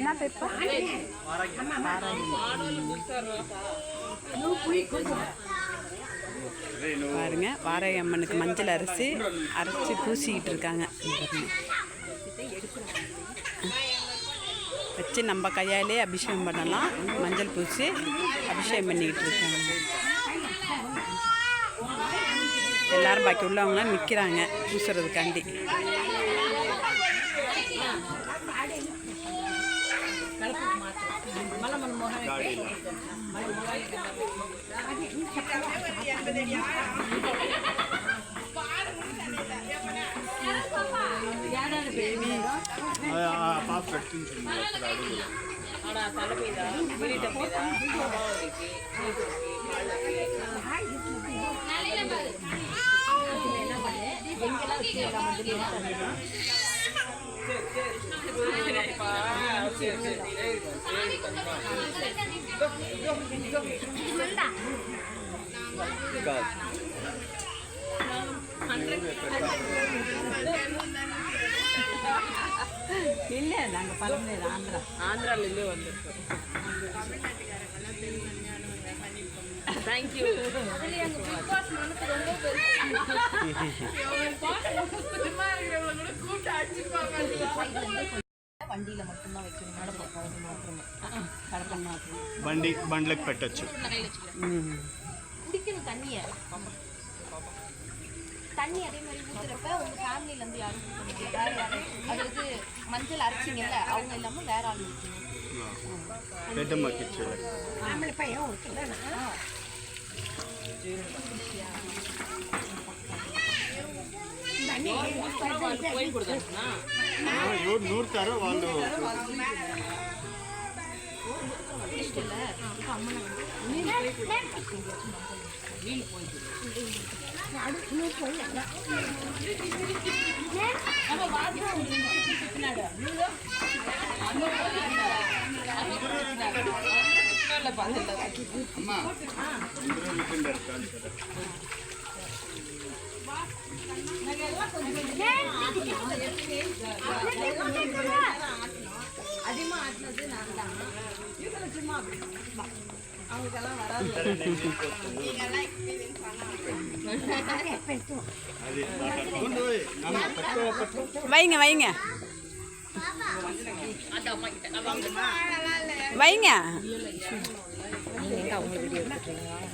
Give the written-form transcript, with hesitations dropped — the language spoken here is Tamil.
என்ன பேப்பர்? பாருங்க, வாராகி அம்மனுக்கு மஞ்சள் அரைச்சி பூசிக்கிட்டு இருக்காங்க. வச்சு நம்ம கையாலே அபிஷேகம் பண்ணலாம். மஞ்சள் பூசி அபிஷேகம் பண்ணிக்கிட்டு இருக்காங்க. எல்லாரும் பாக்கி உள்ளவங்களாம் நிற்கிறாங்க பூசுறதுக்காண்டி. இல்ல நாங்க பழமேல ஆந்திரால வந்திருக்கோம். தேங்க்யூ. வண்டியில மட்டும்தான் வைக்கணும். బండ్లకు పెట్టచ్చు. குடிக்கணும் தண்ணி அதே மாதிரி ஊத்துறப்ப உங்க ஃபேமிலில இருந்து யாரும் ஊற்றணும், வேற யாரும். அதுக்கு மஞ்சள் அரைச்சிங்கல்ல, அவங்க இல்லாம வேற ஆள் ஊற்றணும். నూరుతారో వాళ్ళు அதிகமா ஆட்டினது நான் தான். சும்மா அவங்களுக்கெல்லாம் வராது. வைங்க வைங்க வைங்க. அவங்க வீடியோ எடுத்துட்டீங்களா?